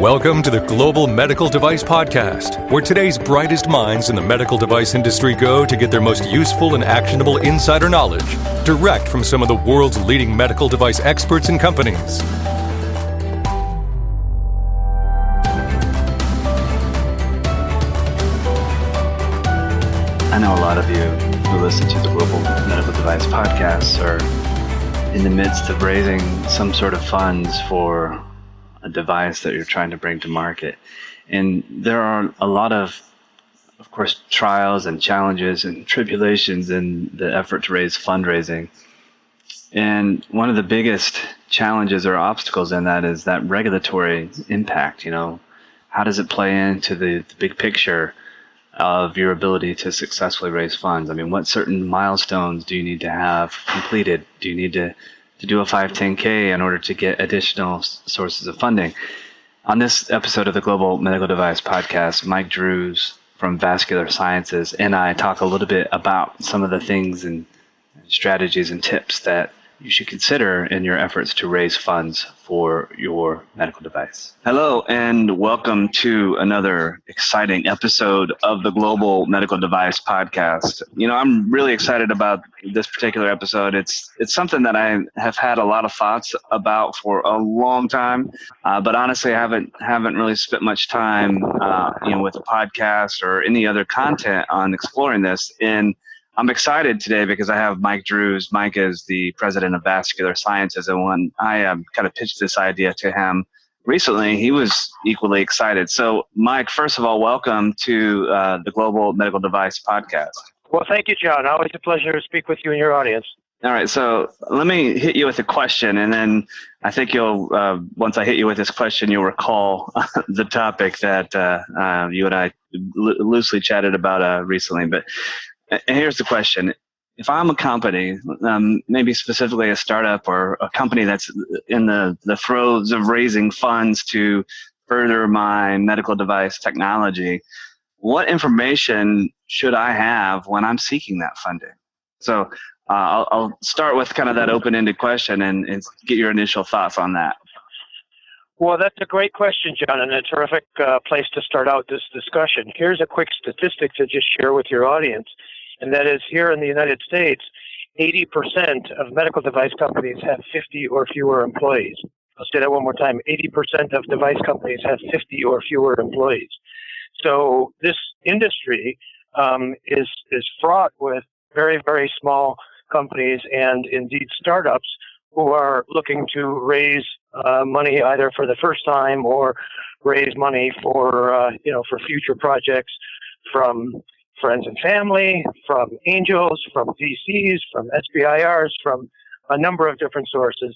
Welcome to the Global Medical Device Podcast, where today's brightest minds in the medical device industry go to get their most useful and actionable insider knowledge direct from some of the world's leading medical device experts and companies. I know a lot of you who listen to the Global Medical Device Podcast are in the midst of raising some sort of funds for a device that you're trying to bring to market. And there are a lot of course, trials and challenges and tribulations in the effort to raise fundraising. And one of the biggest challenges or obstacles in that is that regulatory impact. How does it play into the big picture of your ability to successfully raise funds? I mean, what certain milestones do you need to have completed? Do you need to do a 510K in order to get additional sources of funding? On this episode of the Global Medical Device Podcast, Mike Drues from Vascular Sciences and I talk a little bit about some of the things and strategies and tips that you should consider in your efforts to raise funds for your medical device. Hello, and welcome to another exciting episode of the Global Medical Device Podcast. I'm really excited about this particular episode. It's something that I have had a lot of thoughts about for a long time, but honestly, I haven't really spent much time, with a podcast or any other content on exploring this. And I'm excited today because I have Mike Drues. Mike is the president of Vascular Sciences, and when I kind of pitched this idea to him recently, he was equally excited. So, Mike, first of all, welcome to the Global Medical Device Podcast. Well, thank you, John. Always a pleasure to speak with you and your audience. All right, so let me hit you with a question, and then I think you'll, once I hit you with this question, you'll recall the topic that you and I loosely chatted about recently. But and here's the question. If I'm a company, maybe specifically a startup or a company that's in the throes of raising funds to further my medical device technology, what information should I have when I'm seeking that funding? So I'll start with kind of that open-ended question and get your initial thoughts on that. Well, that's a great question, John, and a terrific place to start out this discussion. Here's a quick statistic to just share with your audience. And that is, here in the United States, 80% of medical device companies have 50 or fewer employees. I'll say that one more time. 80% of device companies have 50 or fewer employees. So this industry is fraught with very, very small companies and indeed startups who are looking to raise money either for the first time or raise money for future projects from friends and family, from angels, from VCs, from SBIRs, from a number of different sources,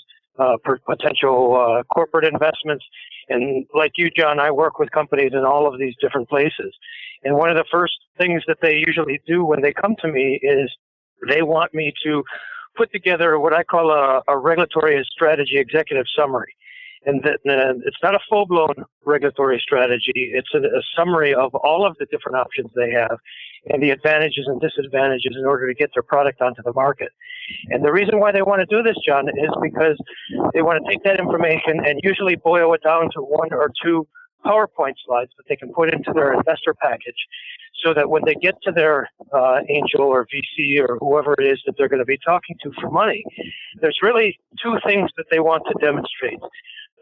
potential corporate investments. And like you, John, I work with companies in all of these different places. And one of the first things that they usually do when they come to me is they want me to put together what I call a regulatory and strategy executive summary. And it's not a full-blown regulatory strategy. It's a summary of all of the different options they have and the advantages and disadvantages in order to get their product onto the market. And the reason why they want to do this, John, is because they want to take that information and usually boil it down to one or two PowerPoint slides that they can put into their investor package so that when they get to their angel or VC or whoever it is that they're going to be talking to for money, there's really two things that they want to demonstrate.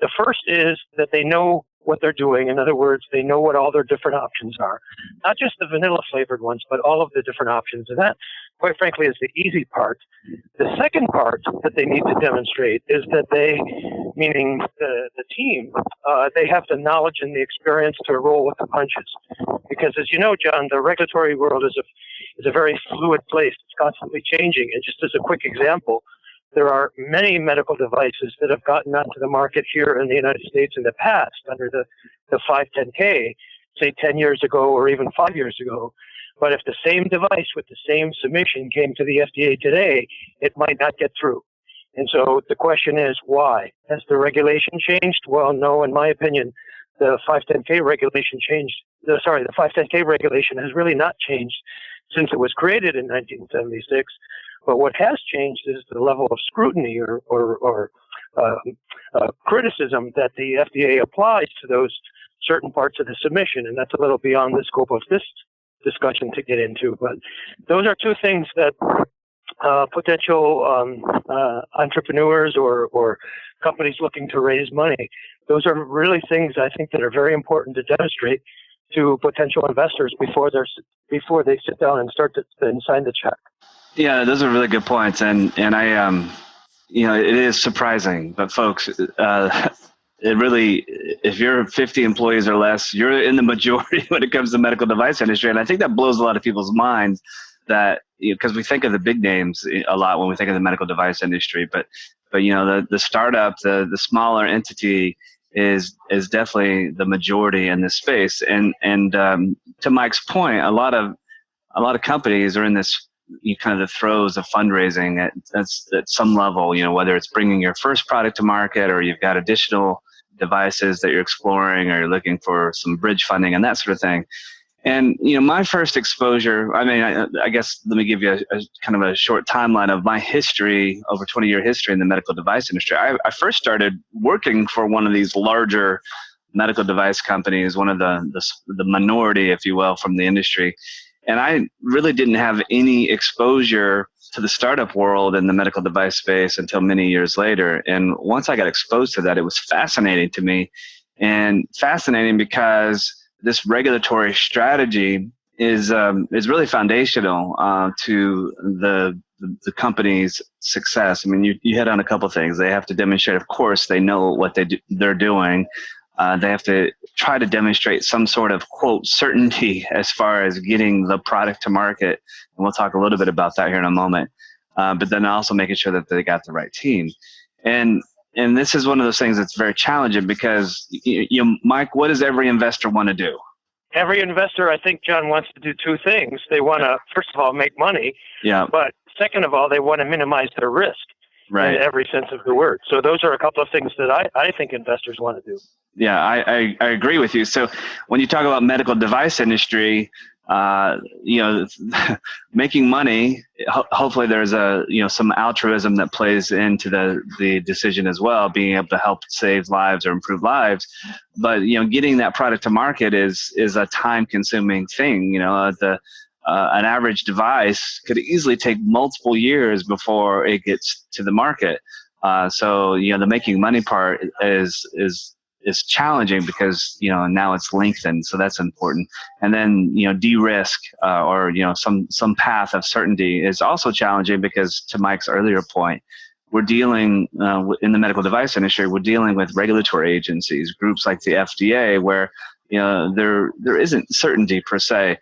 The first is that they know what they're doing. In other words, they know what all their different options are. Not just the vanilla flavored ones, but all of the different options. And that, quite frankly, is the easy part. The second part that they need to demonstrate is that they, meaning the team, they have the knowledge and the experience to roll with the punches. Because as you know, John, the regulatory world is a very fluid place. It's constantly changing. And just as a quick example, there are many medical devices that have gotten onto the market here in the United States in the past under the 510K, say 10 years ago or even 5 years ago. But if the same device with the same submission came to the FDA today, it might not get through. And so the question is, why? Has the regulation changed? Well, no, in my opinion, the 510K regulation the 510K regulation has really not changed since it was created in 1976. But what has changed is the level of scrutiny or criticism that the FDA applies to those certain parts of the submission, and that's a little beyond the scope of this discussion to get into. But those are two things that potential entrepreneurs or companies looking to raise money, those are really things I think that are very important to demonstrate to potential investors before they sit down and start to sign the check. Yeah, those are really good points, and I it is surprising, but folks, it really, if you're 50 employees or less, you're in the majority when it comes to the medical device industry, and I think that blows a lot of people's minds. That because we think of the big names a lot when we think of the medical device industry, but the startup, the smaller entity is definitely the majority in this space. And to Mike's point, a lot of companies are in this kind of the throes of fundraising at some level. Whether it's bringing your first product to market, or you've got additional devices that you're exploring, or you're looking for some bridge funding and that sort of thing. And my first exposure, I guess let me give you a kind of a short timeline of my history, over 20-year history in the medical device industry. I first started working for one of these larger medical device companies, one of the minority, if you will, from the industry. And I really didn't have any exposure to the startup world in the medical device space until many years later. And once I got exposed to that, it was fascinating to me, and fascinating because this regulatory strategy is really foundational to the company's success. I mean, you hit on a couple of things. They have to demonstrate, of course, they know what they're doing. They have to try to demonstrate some sort of, quote, certainty as far as getting the product to market. And we'll talk a little bit about that here in a moment. But then also making sure that they got the right team. And this is one of those things that's very challenging because, Mike, what does every investor want to do? Every investor, I think, John, wants to do two things. They want to, first of all, make money. Yeah. But second of all, they want to minimize their risk. Right. In every sense of the word. So those are a couple of things that I think investors want to do. Yeah, I agree with you. So when you talk about medical device industry, making money, hopefully there's some altruism that plays into the decision as well, being able to help save lives or improve lives. But getting that product to market is a time consuming thing. An average device could easily take multiple years before it gets to the market. So the making money part is challenging because now it's lengthened, so that's important. And then de-risk or some path of certainty is also challenging because, to Mike's earlier point, we're dealing in the medical device industry, we're dealing with regulatory agencies, groups like the FDA, where there isn't certainty per se.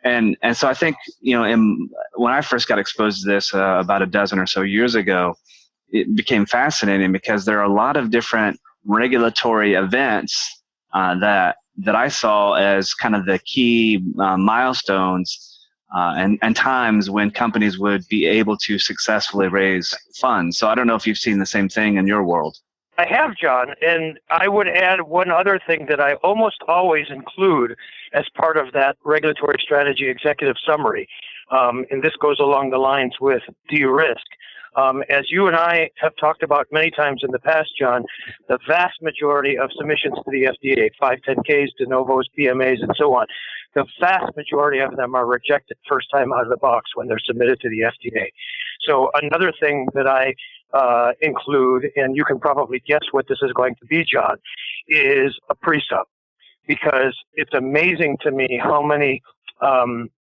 And so I think when I first got exposed to this about a dozen or so years ago, it became fascinating because there are a lot of different regulatory events that I saw as kind of the key milestones and times when companies would be able to successfully raise funds. So I don't know if you've seen the same thing in your world. I have, John, and I would add one other thing that I almost always include as part of that regulatory strategy executive summary, and this goes along the lines with de-risk. As you and I have talked about many times in the past, John, the vast majority of submissions to the FDA, 510Ks, de novos, PMAs, and so on, the vast majority of them are rejected first time out of the box when they're submitted to the FDA. So another thing that I include, and you can probably guess what this is going to be, John, is a pre-sub, because it's amazing to me how many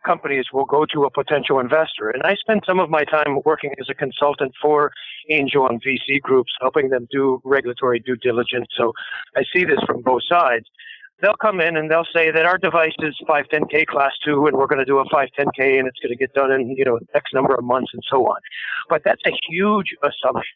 companies will go to a potential investor. And I spend some of my time working as a consultant for angel and VC groups, helping them do regulatory due diligence. So I see this from both sides. They'll come in and they'll say that our device is 510K class 2 and we're going to do a 510K and it's going to get done in X number of months and so on. But that's a huge assumption.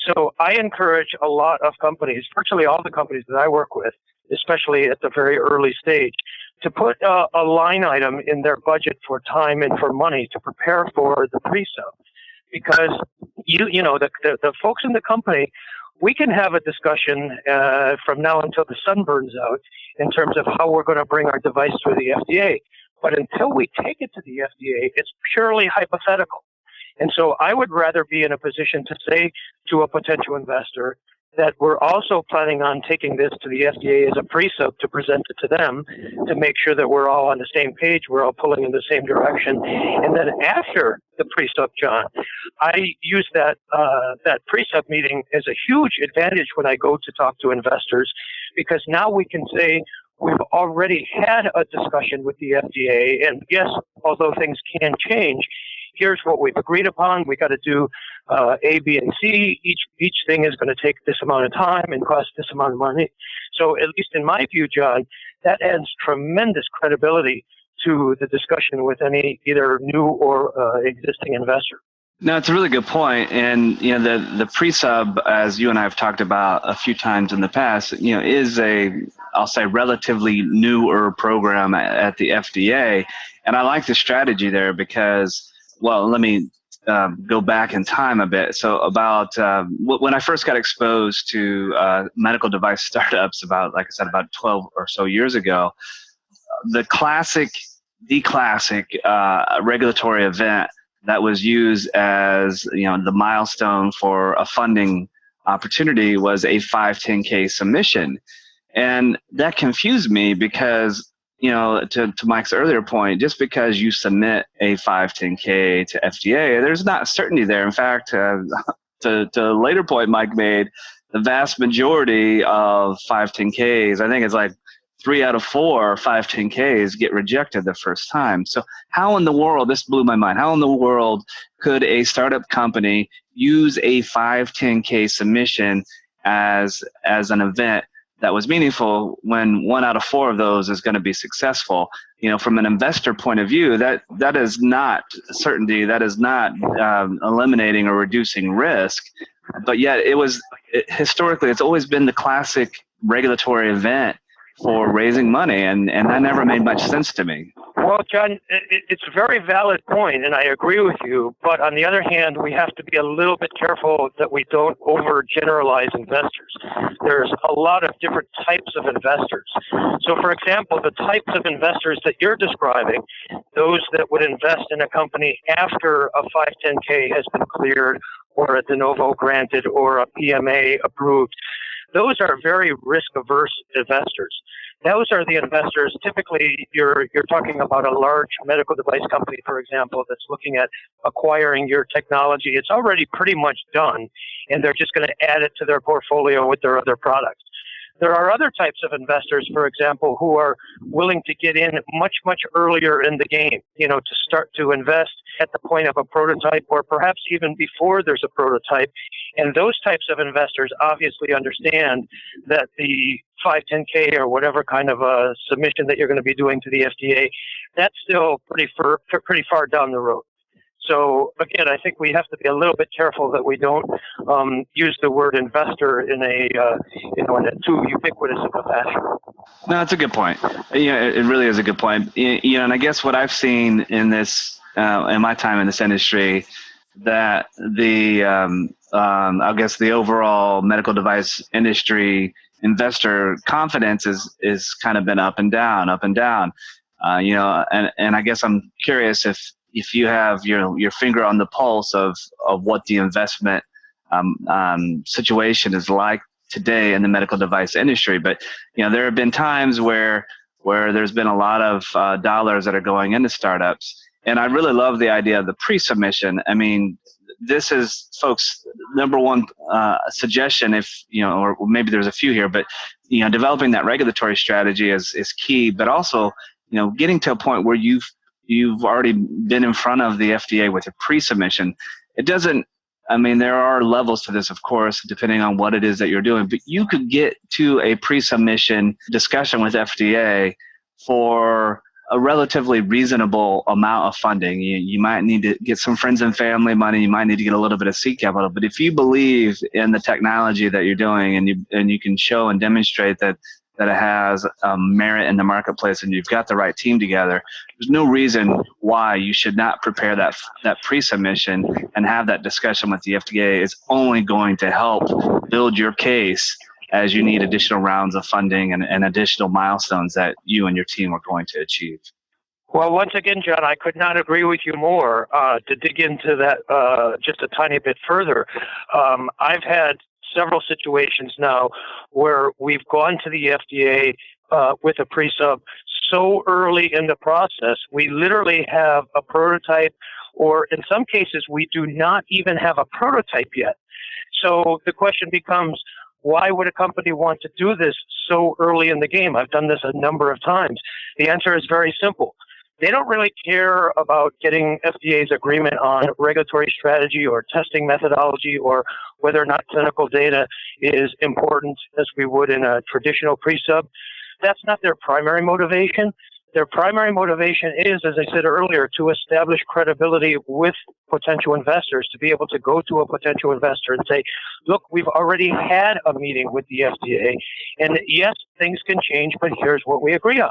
So I encourage a lot of companies, virtually all the companies that I work with, especially at the very early stage, to put a line item in their budget for time and for money to prepare for the pre-sub. Because the folks in the company, we can have a discussion from now until the sun burns out in terms of how we're going to bring our device through the FDA. But until we take it to the FDA, it's purely hypothetical. And so I would rather be in a position to say to a potential investor that we're also planning on taking this to the FDA as a pre-sub to present it to them to make sure that we're all on the same page, we're all pulling in the same direction. And then after the pre-sub, John, I use that pre-sub meeting as a huge advantage when I go to talk to investors, because now we can say we've already had a discussion with the FDA, and yes, although things can change, here's what we've agreed upon. We got to do A, B, and C. Each thing is going to take this amount of time and cost this amount of money. So at least in my view, John, that adds tremendous credibility to the discussion with any either new or existing investor. No, it's a really good point. And, the pre-sub, as you and I have talked about a few times in the past, is I'll say, relatively newer program at the FDA. And I like the strategy there because, well, let me go back in time a bit. So about when I first got exposed to medical device startups like I said, about 12 or so years ago, the classic regulatory event that was used as, the milestone for a funding opportunity was a 510K submission. And that confused me because, to Mike's earlier point, just because you submit a 510K to FDA, there's not certainty there. In fact, to a later point Mike made, the vast majority of 510Ks, I think it's like 3 out of 4 510Ks get rejected the first time. So how in the world, this blew my mind, how in the world could a startup company use a 510K submission as an event that was meaningful when 1 out of 4 of those is going to be successful? From an investor point of view, that is not certainty, that is not eliminating or reducing risk. But yet historically, it's always been the classic regulatory event for raising money, and that never made much sense to me. Well, John, it's a very valid point, and I agree with you. But on the other hand, we have to be a little bit careful that we don't overgeneralize investors. There's a lot of different types of investors. So, for example, the types of investors that you're describing, those that would invest in a company after a 510K has been cleared or a de novo granted or a PMA approved, those are very risk-averse investors. Those are the investors, typically you're talking about a large medical device company, for example, that's looking at acquiring your technology. It's already pretty much done, and they're just going to add it to their portfolio with their other products. There are other types of investors, for example, who are willing to get in much, much earlier in the game, to start to invest at the point of a prototype or perhaps even before there's a prototype. And those types of investors obviously understand that the 510K or whatever kind of a submission that you're going to be doing to the FDA, that's still pretty far down the road. So again, I think we have to be a little bit careful that we don't use the word investor in a too ubiquitous of a fashion. No, that's a good point. It really is a good point. And I guess what I've seen in this, in my time in this industry, that I guess the overall medical device industry investor confidence is kind of been up and down. And I guess I'm curious if you have your finger on the pulse of what the investment situation is like today in the medical device industry. But there have been times where there's been a lot of dollars that are going into startups, and I really love the idea of the pre-submission. I mean, this is, folks, number one suggestion, or maybe there's a few here, but developing that regulatory strategy is key. But also, getting to a point where you've already been in front of the FDA with a pre-submission. There are levels to this, of course, depending on what it is that you're doing, but you could get to a pre-submission discussion with FDA for a relatively reasonable amount of funding. You might need to get some friends and family money. You might need to get a little bit of seed capital. But if you believe in the technology that you're doing and you can show and demonstrate that it has merit in the marketplace and you've got the right team together, there's no reason why you should not prepare that pre-submission and have that discussion with the FDA. It's only going to help build your case as you need additional rounds of funding and additional milestones that you and your team are going to achieve. Well, once again, John, I could not agree with you more. To dig into that just a tiny bit further, I've had several situations now where we've gone to the FDA with a pre-sub so early in the process, we literally have a prototype, or in some cases, we do not even have a prototype yet. So the question becomes, why would a company want to do this so early in the game? I've done this a number of times. The answer is very simple. They don't really care about getting FDA's agreement on regulatory strategy or testing methodology or whether or not clinical data is important as we would in a traditional pre-sub. That's not their primary motivation. Their primary motivation is, as I said earlier, to establish credibility with potential investors, to be able to go to a potential investor and say, look, we've already had a meeting with the FDA, and yes, things can change, but here's what we agree on.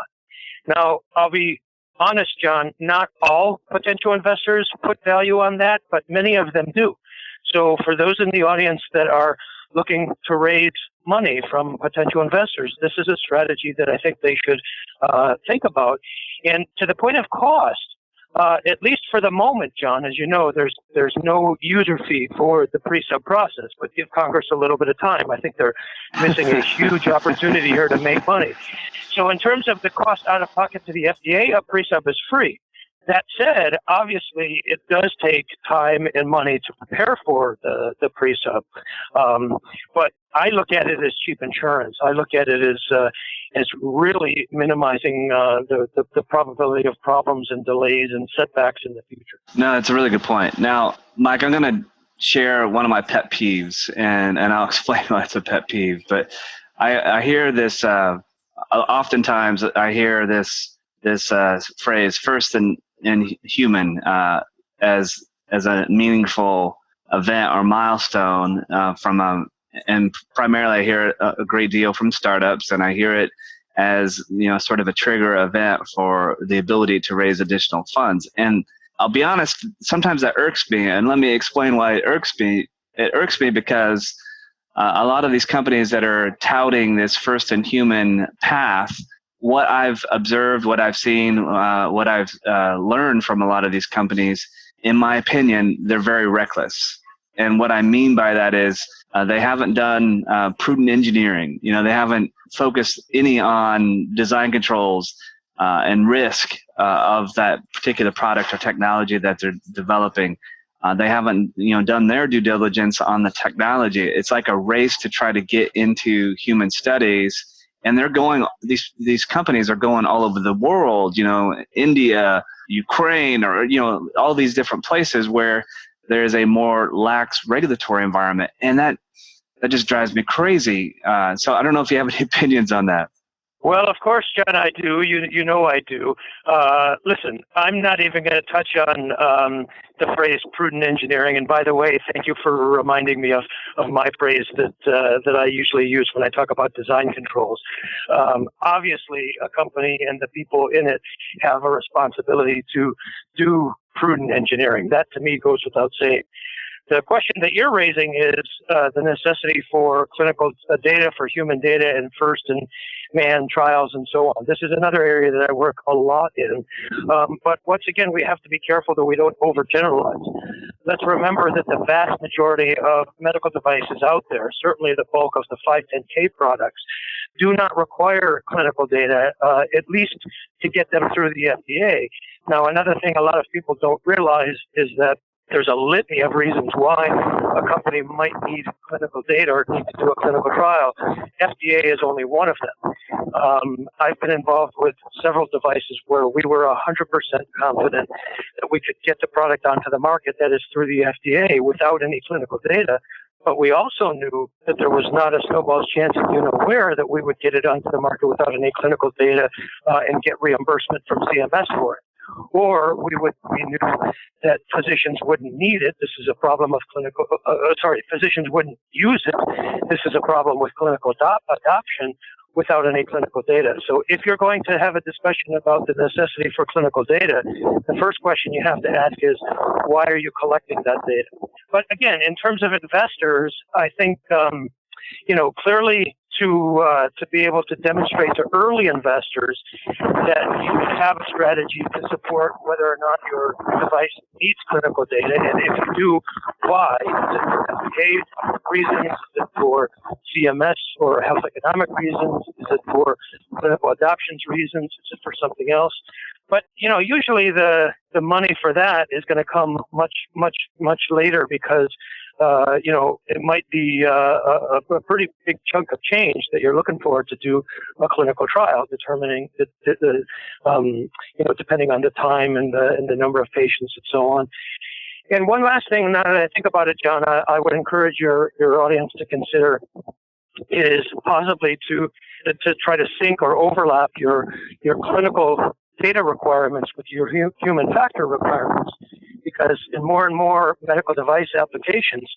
Now, I'll be honest, John, not all potential investors put value on that, but many of them do. So for those in the audience that are looking to raise money from potential investors, this is a strategy that I think they should think about. And to the point of cost, at least for the moment, John, as you know, there's no user fee for the pre-sub process, but give Congress a little bit of time. I think they're missing a huge opportunity here to make money. So in terms of the cost out of pocket to the FDA, a pre-sub is free. That said, obviously, it does take time and money to prepare for the pre-sub. But I look at it as cheap insurance. I look at it as really minimizing the probability of problems and delays and setbacks in the future. No, that's a really good point. Now, Mike, I'm going to share one of my pet peeves, and I'll explain why it's a pet peeve. But I hear this, oftentimes I hear this phrase, first in human, as a meaningful event or milestone and primarily I hear it a great deal from startups, and I hear it as, sort of a trigger event for the ability to raise additional funds. And I'll be honest, sometimes that irks me, and let me explain why it irks me. It irks me because a lot of these companies that are touting this first in human path, what I've observed, what I've seen, what I've learned from a lot of these companies, in my opinion, they're very reckless. And what I mean by that is they haven't done prudent engineering. They haven't focused any on design controls and risk of that particular product or technology that they're developing. They haven't, done their due diligence on the technology. It's like a race to try to get into human studies. And they're going, these companies are going all over the world, India, Ukraine, or, all these different places where there is a more lax regulatory environment. And that just drives me crazy. So I don't know if you have any opinions on that. Well, of course, John, I do. You know I do. Listen, I'm not even going to touch on the phrase prudent engineering. And by the way, thank you for reminding me of my phrase that I usually use when I talk about design controls. Obviously, a company and the people in it have a responsibility to do prudent engineering. That, to me, goes without saying. The question that you're raising is the necessity for clinical data, for human data, and first-in-man trials and so on. This is another area that I work a lot in. But once again, we have to be careful that we don't overgeneralize. Let's remember that the vast majority of medical devices out there, certainly the bulk of the 510K products, do not require clinical data, at least to get them through the FDA. Now, another thing a lot of people don't realize is that there's a litany of reasons why a company might need clinical data or need to do a clinical trial. FDA is only one of them. I've been involved with several devices where we were 100% confident that we could get the product onto the market, that is through the FDA, without any clinical data. But we also knew that there was not a snowball's chance of where that we would get it onto the market without any clinical data and get reimbursement from CMS for it. Or we knew that physicians wouldn't need it. This is a problem of physicians wouldn't use it. This is a problem with clinical adoption without any clinical data. So if you're going to have a discussion about the necessity for clinical data, the first question you have to ask is, why are you collecting that data? But again, in terms of investors, I think, clearly to be able to demonstrate to early investors that you have a strategy to support whether or not your device needs clinical data, and if you do, why? Is it for FDA reasons? Is it for CMS or health economic reasons? Is it for clinical adoptions reasons? Is it for something else? But usually the money for that is going to come much later because it might be a pretty big chunk of change that you're looking for to do a clinical trial, determining depending on the time and the number of patients and so on. And one last thing, now that I think about it, John, I would encourage your audience to consider is possibly to try to sync or overlap your clinical data requirements with your human factor requirements, because in more and more medical device applications,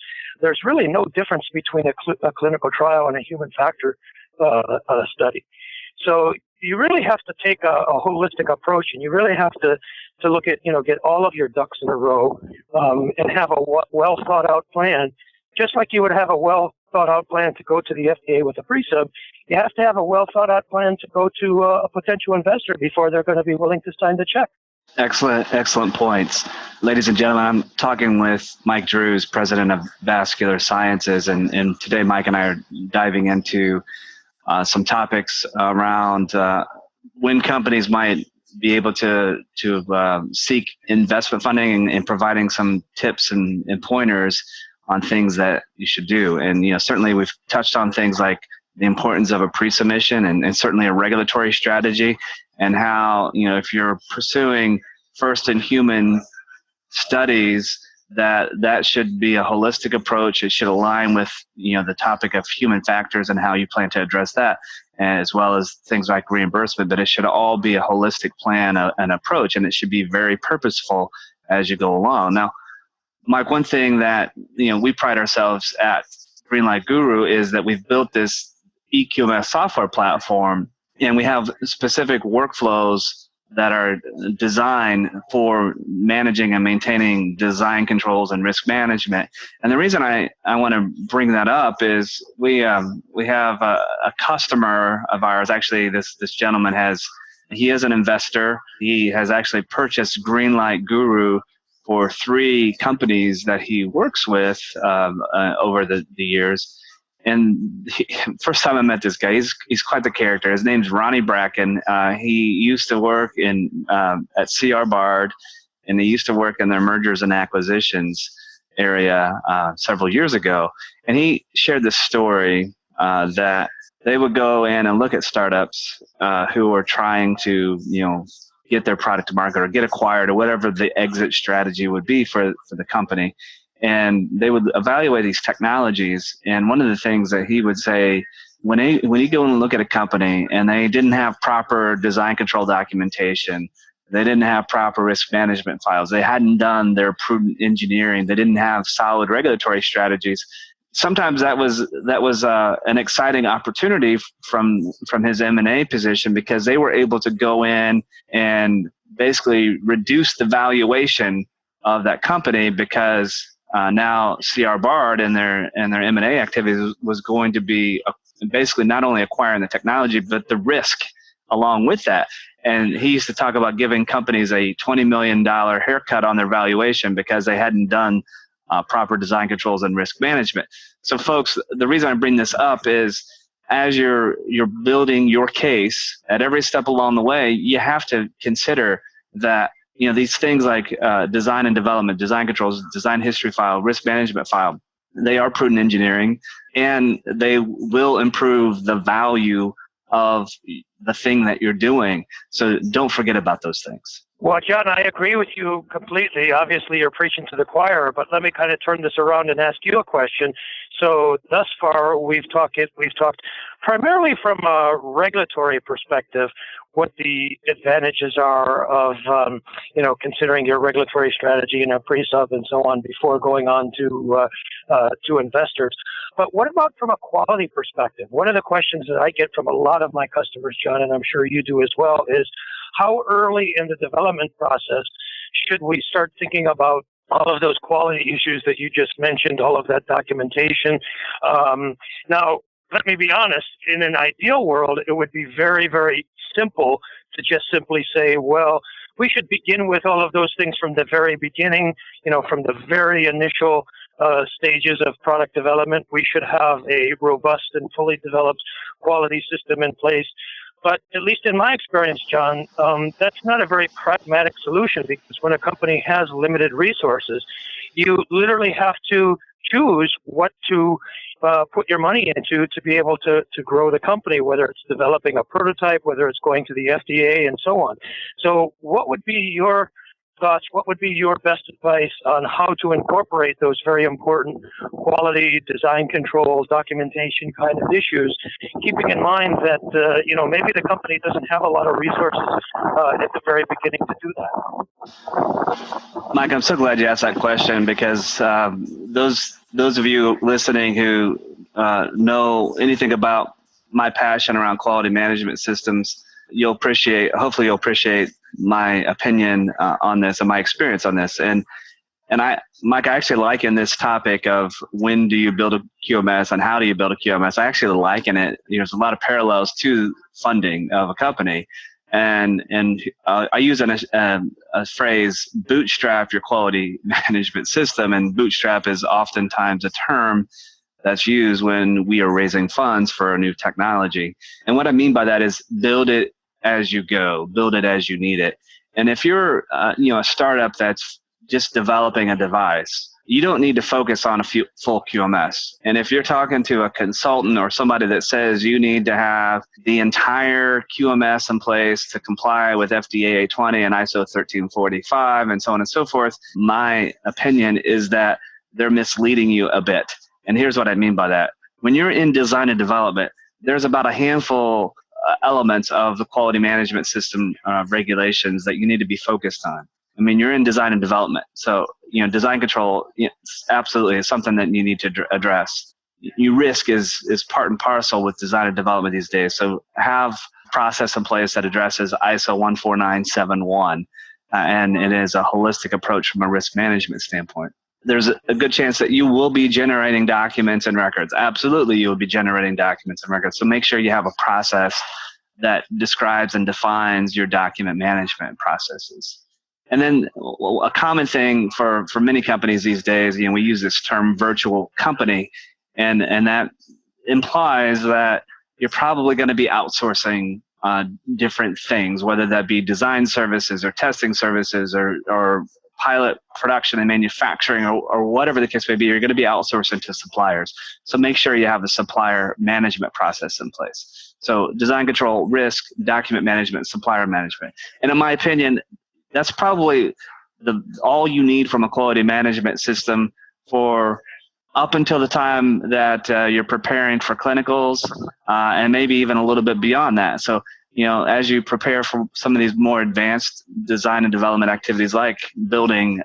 there's really no difference between a clinical trial and a human factor study. So you really have to take a holistic approach, and you really have to look at, get all of your ducks in a row and have a well thought out plan, just like you would have a well thought out plan to go to the FDA with a pre-sub. You have to have a well thought out plan to go to a potential investor before they're going to be willing to sign the check. Excellent points. Ladies and gentlemen, I'm talking with Mike Drues, president of Vascular Sciences, and today Mike and I are diving into some topics around when companies might be able to seek investment funding and providing some tips and pointers on things that you should do. And certainly we've touched on things like the importance of a pre-submission and certainly a regulatory strategy, and how if you're pursuing first in human studies, that should be a holistic approach. It should align with the topic of human factors and how you plan to address that, as well as things like reimbursement. But it should all be a holistic plan, an approach, and it should be very purposeful as you go along. Now, Mike, one thing that we pride ourselves at Greenlight Guru is that we've built this EQMS software platform, and we have specific workflows that are designed for managing and maintaining design controls and risk management. And the reason I want to bring that up is we have a customer of ours. Actually, this gentleman he is an investor. He has actually purchased Greenlight Guru for 3 companies that he works with over the years. And first time I met this guy, he's quite the character. His name's Ronnie Bracken. He used to work at CR Bard, and he used to work in their mergers and acquisitions area several years ago. And he shared this story that they would go in and look at startups who were trying to get their product to market or get acquired or whatever the exit strategy would be for the company. And they would evaluate these technologies. And one of the things that he would say, when you go and look at a company and they didn't have proper design control documentation, they didn't have proper risk management files, they hadn't done their prudent engineering, they didn't have solid regulatory strategies, sometimes that was an exciting opportunity from his M&A position, because they were able to go in and basically reduce the valuation of that company, because now CR Bard and their M&A activities was going to be basically not only acquiring the technology, but the risk along with that. And he used to talk about giving companies a $20 million haircut on their valuation because they hadn't done proper design controls and risk management. So folks, the reason I bring this up is, as you're building your case at every step along the way, you have to consider that these things like design and development, design controls, design history file, risk management file, they are prudent engineering, and they will improve the value of the thing that you're doing. So don't forget about those things. Well, John, I agree with you completely. Obviously, you're preaching to the choir, but let me kind of turn this around and ask you a question. So thus far, we've talked primarily from a regulatory perspective, what the advantages are of, considering your regulatory strategy and a pre-sub and so on before going on to investors. But what about from a quality perspective? One of the questions that I get from a lot of my customers, John, and I'm sure you do as well, is how early in the development process should we start thinking about all of those quality issues that you just mentioned, all of that documentation? Now, let me be honest, in an ideal world, it would be very, very simple to just simply say, well, we should begin with all of those things from the very beginning, from the very initial stages of product development. We should have a robust and fully developed quality system in place. But at least in my experience, John, that's not a very pragmatic solution, because when a company has limited resources, you literally have to choose what to put your money into to be able to grow the company, whether it's developing a prototype, whether it's going to the FDA, and so on. So what would be your thoughts? What would be your best advice on how to incorporate those very important quality, design control, documentation kind of issues, keeping in mind that, maybe the company doesn't have a lot of resources at the very beginning to do that? Mike, I'm so glad you asked that question, because those of you listening who know anything about my passion around quality management systems, hopefully you'll appreciate my opinion on this and my experience on this. And Mike, I actually liken this topic of when do you build a QMS and how do you build a QMS. I actually liken it. There's a lot of parallels to funding of a company. And I use a phrase, bootstrap your quality management system. And bootstrap is oftentimes a term that's used when we are raising funds for a new technology. And what I mean by that is build it as you go, build it as you need it. And if you're a startup that's just developing a device, you don't need to focus on a full QMS. And if you're talking to a consultant or somebody that says you need to have the entire QMS in place to comply with FDA 820 and ISO 1345 and so on and so forth, my opinion is that they're misleading you a bit. And here's what I mean by that. When you're in design and development, there's about a handful elements of the quality management system regulations that you need to be focused on. I mean, you're in design and development. So, design control absolutely is something that you need to address. Risk is part and parcel with design and development these days. So have a process in place that addresses ISO 14971. And it is a holistic approach from a risk management standpoint. There's a good chance that you will be generating documents and records. Absolutely, you will be generating documents and records. So make sure you have a process that describes and defines your document management processes. And then a common thing for many companies these days, we use this term virtual company, and that implies that you're probably going to be outsourcing different things, whether that be design services or testing services or pilot production and manufacturing or whatever the case may be. You're going to be outsourcing to suppliers. So make sure you have the supplier management process in place. So design control, risk, document management, supplier management. And in my opinion, that's probably all you need from a quality management system for up until the time that you're preparing for clinicals and maybe even a little bit beyond that. So, as you prepare for some of these more advanced design and development activities like building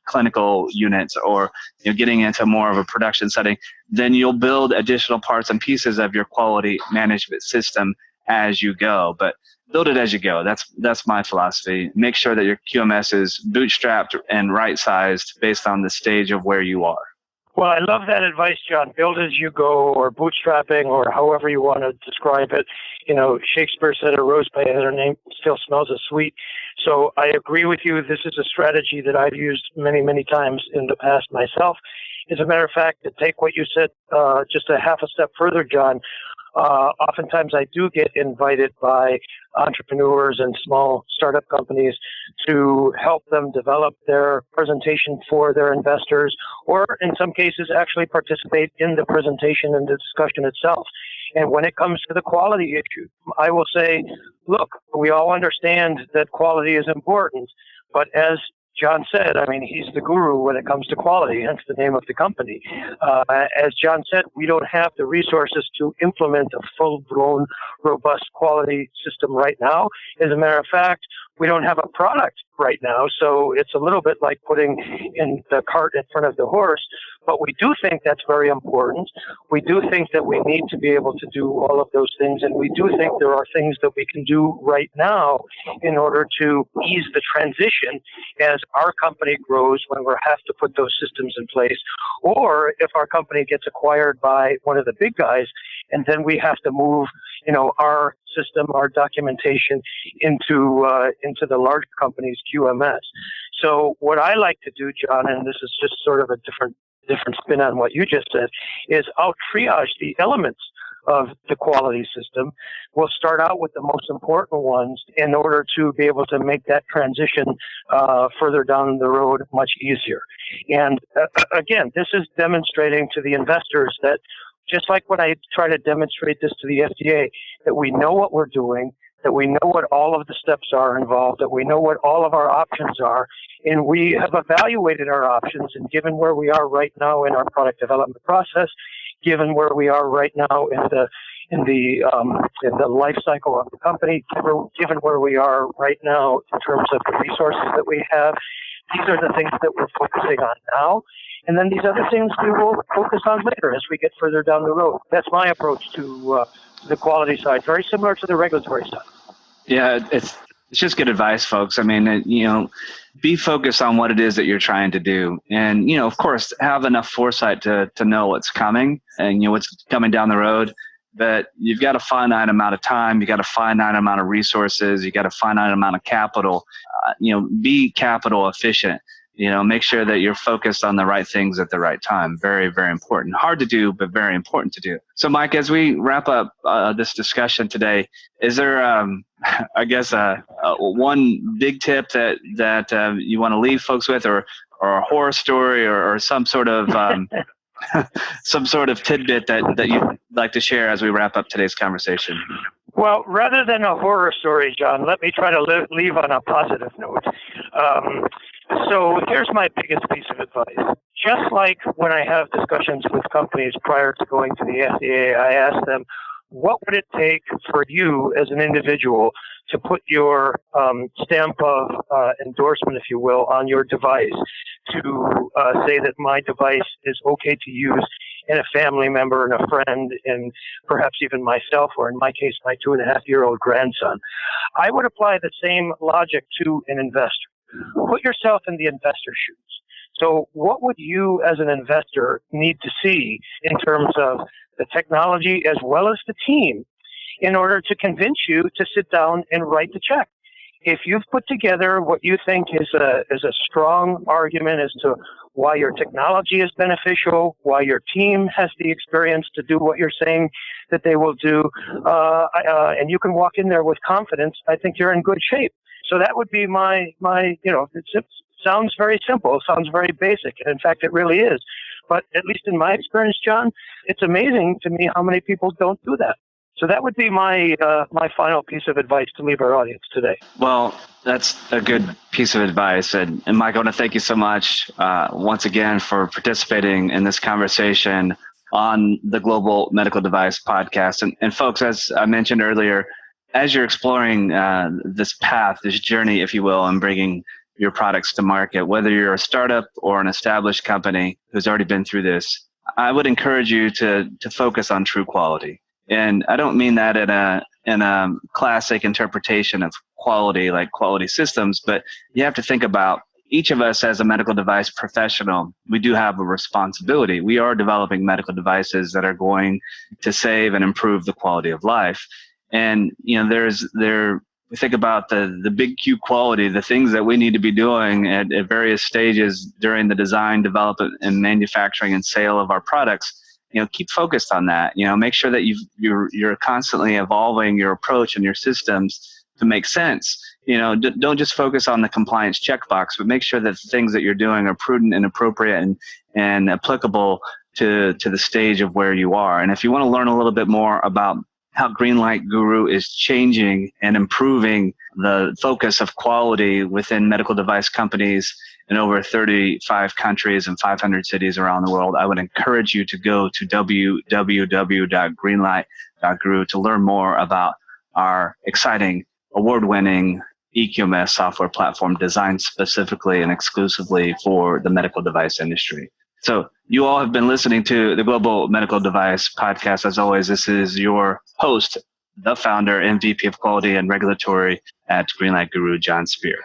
clinical units or getting into more of a production setting, then you'll build additional parts and pieces of your quality management system as you go. But build it as you go. That's my philosophy. Make sure that your QMS is bootstrapped and right-sized based on the stage of where you are. Well, I love that advice, John. Build as you go, or bootstrapping, or however you want to describe it. Shakespeare said a rose by her name still smells as sweet. So I agree with you. This is a strategy that I've used many, many times in the past myself. As a matter of fact, to take what you said just a half a step further, John, oftentimes I do get invited by entrepreneurs and small startup companies to help them develop their presentation for their investors, or in some cases actually participate in the presentation and the discussion itself. And when it comes to the quality issue, I will say, look, we all understand that quality is important, but as John said, he's the guru when it comes to quality, hence the name of the company. As John said, we don't have the resources to implement a full-blown, robust quality system right now. As a matter of fact, we don't have a product right now, so it's a little bit like putting in the cart in front of the horse. But we do think that's very important. We do think that we need to be able to do all of those things, and we do think there are things that we can do right now in order to ease the transition as our company grows when we have to put those systems in place. Or if our company gets acquired by one of the big guys and then we have to move, our system, our documentation into the large companies' QMS. So what I like to do, John, and this is just sort of a different spin on what you just said, is I'll triage the elements of the quality system. We'll start out with the most important ones in order to be able to make that transition further down the road much easier. And again, this is demonstrating to the investors that, just like when I try to demonstrate this to the FDA, that we know what we're doing, that we know what all of the steps are involved, that we know what all of our options are, and we have evaluated our options, and given where we are right now in our product development process, given where we are right now in the life cycle of the company, given where we are right now in terms of the resources that we have, these are the things that we're focusing on now. And then these other things we will focus on later as we get further down the road. That's my approach to the quality side, very similar to the regulatory side. Yeah, it's just good advice, folks. I mean, be focused on what it is that you're trying to do. And, of course, have enough foresight to know what's coming and, what's coming down the road. But you've got a finite amount of time. You got a finite amount of resources. You got a finite amount of capital. Be capital efficient. Make sure that you're focused on the right things at the right time. Very, very important. Hard to do, but very important to do. So, Mike, as we wrap up this discussion today, is there, one big tip that you want to leave folks with, or a horror story, or some sort of some sort of tidbit that you'd like to share as we wrap up today's conversation? Well, rather than a horror story, John, let me try to leave on a positive note. So here's my biggest piece of advice. Just like when I have discussions with companies prior to going to the FDA, I ask them, what would it take for you as an individual to put your stamp of endorsement, if you will, on your device to say that my device is okay to use in a family member and a friend and perhaps even myself, or in my case, my 2.5-year-old grandson? I would apply the same logic to an investor. Put yourself in the investor's shoes. So what would you as an investor need to see in terms of the technology as well as the team in order to convince you to sit down and write the check? If you've put together what you think is a strong argument as to why your technology is beneficial, why your team has the experience to do what you're saying that they will do, and you can walk in there with confidence, I think you're in good shape. So that would be my it sounds very simple, sounds very basic, and in fact it really is. But at least in my experience, John, it's amazing to me how many people don't do that. So that would be my final piece of advice to leave our audience today. Well, that's a good piece of advice. And Mike, I want to thank you so much once again for participating in this conversation on the Global Medical Device Podcast. And folks, as I mentioned earlier, as you're exploring this path, this journey, if you will, and bringing your products to market, whether you're a startup or an established company who's already been through this, I would encourage you to focus on true quality. And I don't mean that in a classic interpretation of quality, like quality systems, but you have to think about each of us as a medical device professional. We do have a responsibility. We are developing medical devices that are going to save and improve the quality of life. And, we think about the big Q quality, the things that we need to be doing at various stages during the design, development, and manufacturing and sale of our products. Keep focused on that. Make sure that you're constantly evolving your approach and your systems to make sense. Don't just focus on the compliance checkbox, but make sure that the things that you're doing are prudent and appropriate and applicable to the stage of where you are. And if you want to learn a little bit more about how Greenlight Guru is changing and improving the focus of quality within medical device companies in over 35 countries and 500 cities around the world, I would encourage you to go to www.greenlight.guru to learn more about our exciting, award-winning EQMS software platform designed specifically and exclusively for the medical device industry. So you all have been listening to the Global Medical Device Podcast. As always, this is your host, the founder and VP of Quality and Regulatory at Greenlight Guru, John Speer.